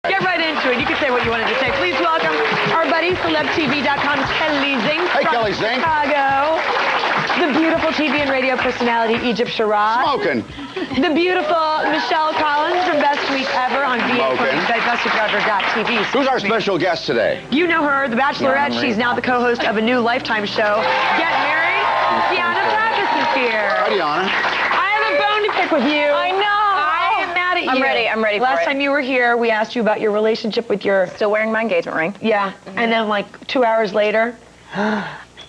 Get right into it. You can say what you wanted to say. Please welcome our buddy, CelebTV.com's Kelly Zink. Hey, Kelly Zink. Chicago. The beautiful TV and radio personality, Egypt Sheremet. Smoking. The beautiful Michelle Collins from Best Week Ever on VH1.TV. Who's our special guest today? You know her, The Bachelorette. She's now the co-host of a new Lifetime show, Get Married. DeAnna Pappas is here. Hi, DeAnna. I have a bone to pick with you. I know. I am mad at you. I'm ready for it. Last time you were here, we asked you about your relationship with your... Still wearing my engagement ring. Yeah, and then like 2 hours later...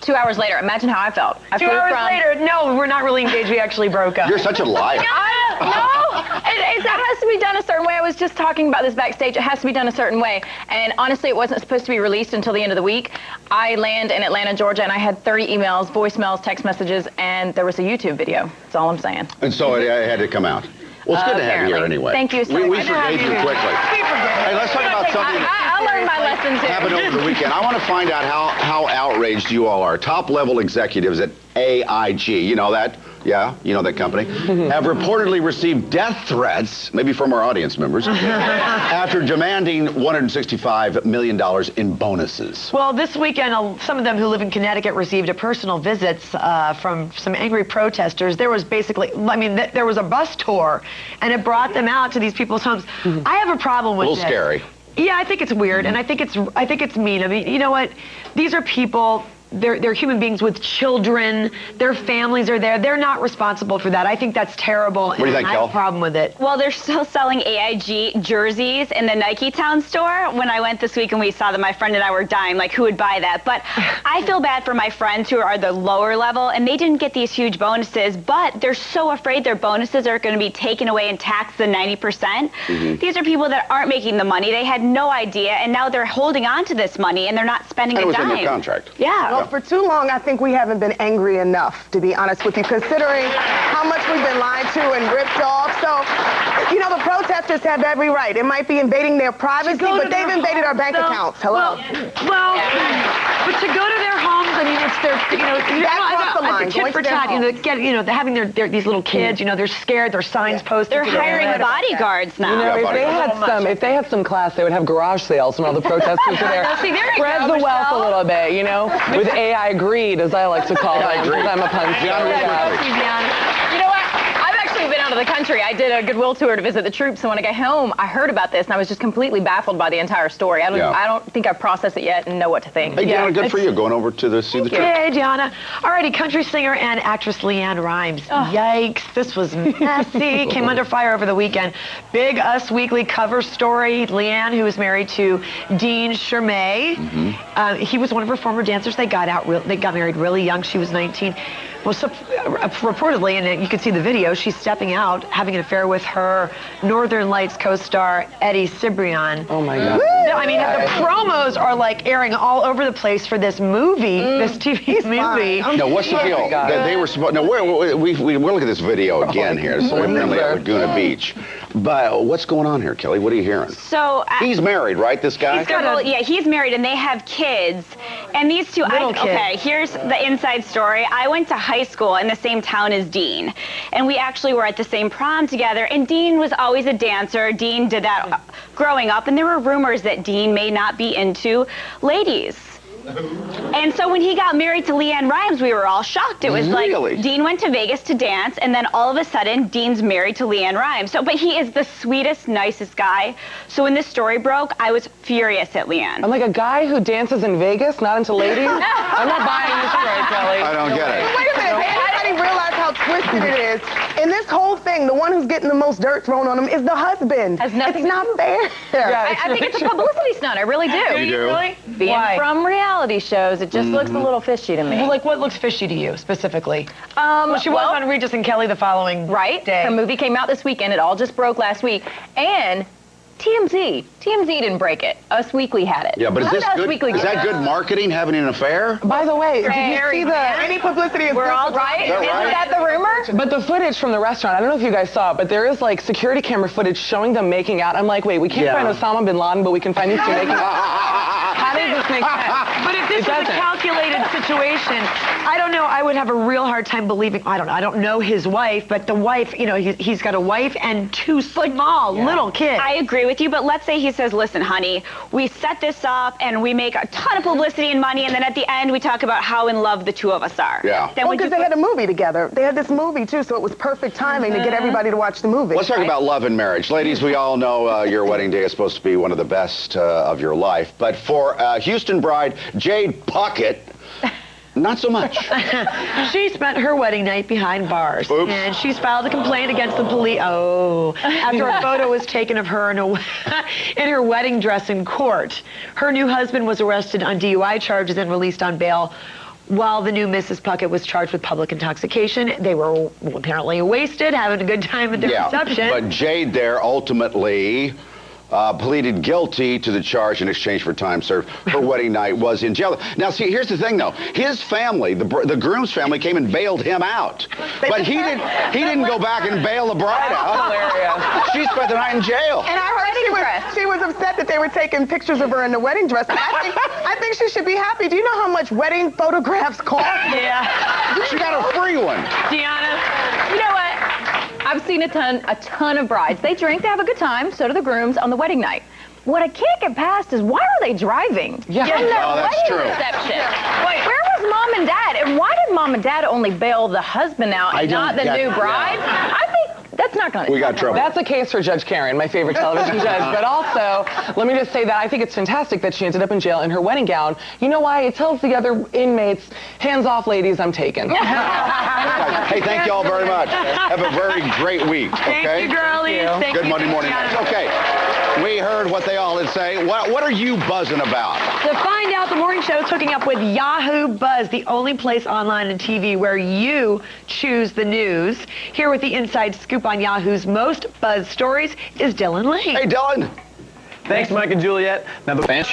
2 hours later, imagine how I felt. 2 hours later, no, we're not really engaged. We actually broke up. You're such a liar. No, it has to be done a certain way. I was just talking about this backstage. It has to be done a certain way. And honestly, it wasn't supposed to be released until the end of the week. I land in Atlanta, Georgia, and I had 30 emails, voicemails, text messages, and there was a YouTube video. That's all I'm saying. And so it had to come out. Well, it's good to have you here anyway. Thank you so much. We forgave you quickly. Hey, let's talk about something I learned my lessons here. happened over the weekend. I want to find out how outraged you all are. Top-level executives at AIG, you know that? Yeah, you know that company, have reportedly received death threats, maybe from our audience members, after demanding $165 million in bonuses. Well, this weekend, some of them who live in Connecticut received a personal visits from some angry protesters. There was basically, I mean, there was a bus tour, and it brought them out to these people's homes. I have a problem with this. A little scary. Yeah, I think it's weird, and I think it's mean. I mean, you know what? These are people. They're human beings with children. Their families are there. They're not responsible for that. I think that's terrible. What do you think, I Kel? have a problem with it. Well, they're still selling AIG jerseys in the Nike Town store. When I went this week and we saw that, my friend and I were dying, like, who would buy that? But I feel bad for my friends who are the lower level, and they didn't get these huge bonuses, but they're so afraid their bonuses are going to be taken away and taxed the 90%. These are people that aren't making the money. They had no idea, and now they're holding on to this money, and they're not spending a dime. It was in their contract. Yeah. Well, for too long, I think we haven't been angry enough, to be honest with you, considering how much we've been lied to and ripped off. So, you know, the protesters have every right. It might be invading their privacy, but they've invaded our bank accounts. Hello? Well, but to go to their homes, I mean, it's their, you know, tit for tat, you know, having these little kids, you know, they're scared, their signs posted. They're hiring bodyguards now. You know, if they had some class, they would have garage sales when all the protesters are there. See, there you Spread go, the wealth a Michelle. little bit, you know, with AI greed, as I like to call them, because I'm a punch. You know what? I've actually been out of the country. I did a Goodwill tour to visit the troops, and when I got home, I heard about this, and I was just completely baffled by the entire story. I don't think I've processed it yet and know what to think. Hey, DeAnna, good for you going over to see the trip. Hey, DeAnna. Alrighty, country singer and actress LeAnn Rimes. Yikes, this was messy. Came under fire over the weekend. Big Us Weekly cover story. LeAnn, who was married to Dean Sheremet. He was one of her former dancers. They got married really young. She was 19. Well, so, reportedly, and you can see the video, she's stepping out, having an affair with her Northern Lights co-star, Eddie Cibrian. Oh, my God. I mean, the promos are, like, airing all over the place for this movie, this TV movie. No, what's the deal? They were supposed... No, we'll look at this video again here. So we're apparently at Laguna Beach. But what's going on here, Kelly? What are you hearing? So he's married, right, this guy? Yeah, he's married, and they have kids. And these two, okay, here's the inside story. I went to high school in the same town as Dean, and we actually were at the same prom together, and Dean was always a dancer. Dean did that growing up, and there were rumors that Dean may not be into ladies. And so when he got married to LeAnn Rimes, we were all shocked. It was like Dean went to Vegas to dance, and then all of a sudden, Dean's married to LeAnn Rimes. So, but he is the sweetest, nicest guy. So when this story broke, I was furious at LeAnn. I'm like, a guy who dances in Vegas, not into ladies? I'm not buying this story, Kelly. I don't get it. Wait a minute, everybody realize how twisted it is. In this whole thing, the one who's getting the most dirt thrown on him is the husband. Has nothing it's not fair. Yeah, I think it's a publicity stunt. I really do. You do? Really? Being from reality shows, it just looks a little fishy to me. Well, like, what looks fishy to you, specifically? Well, she was on Regis and Kelly the following day. Her movie came out this weekend. It all just broke last week. And TMZ didn't break it. Us Weekly had it. Yeah, but is this good? Is that good marketing, having an affair? By the way, did you see Any publicity is We're all right. Isn't that the rumor? But the footage from the restaurant, I don't know if you guys saw it, but there is like security camera footage showing them making out. I'm like, wait, we can't find Osama bin Laden, but we can find these two making out. How does this make sense? But if this was a calculated situation, I don't know, I would have a real hard time believing, I don't know his wife, but the wife, you know, he's got a wife and two small little kids. I agree with you, but let's say he says, listen, honey, we set this up and we make a ton of publicity and money, and then at the end we talk about how in love the two of us are. Yeah. Well, because they had a movie together. They had this movie, too, so it was perfect timing to get everybody to watch the movie. Let's talk about love and marriage. Ladies, we all know your wedding day is supposed to be one of the best of your life, but for Houston bride Jade Puckett, not so much. She spent her wedding night behind bars. Oops. And she's filed a complaint against the police. Oh, after a photo was taken of her in her wedding dress in court. Her new husband was arrested on DUI charges and released on bail, while the new Mrs. Puckett was charged with public intoxication. They were apparently wasted, having a good time at their reception. But Jade there ultimately pleaded guilty to the charge in exchange for time served. Her wedding night was in jail. Now, see, here's the thing, though. His family, the groom's family, came and bailed him out. But he didn't go back and bail the bride out. Hilarious. She spent the night in jail. And I heard she was upset that they were taking pictures of her in the wedding dress. And I think she should be happy. Do you know how much wedding photographs cost? Yeah. She got a free one. DeAnna? You know what? I've seen a ton of brides. They drink, they have a good time, so do the grooms on the wedding night. What I can't get past is, why are they driving? Yeah. In their Oh, that's wedding true. reception. Wait, where was mom and dad? And why did mom and dad only bail the husband out and not the new bride? I think that's not going to. We got trouble. That's a case for Judge Karen, my favorite television judge. But also, let me just say that I think it's fantastic that she ended up in jail in her wedding gown. You know why? It tells the other inmates, hands off, ladies, I'm taken. Hey, thank you all very much. Have a very great week, okay? Thank you, girlies. Thank Good you, Monday morning. DeAnna. Okay, we heard what they all had to say. What are you buzzing about? To find out, the morning show is hooking up with Yahoo Buzz, the only place online and TV where you choose the news. Here with the inside scoop on Yahoo's most buzzed stories is Dylan Lee. Hey, Dylan. Thanks, Mike and Juliet. Now, the fans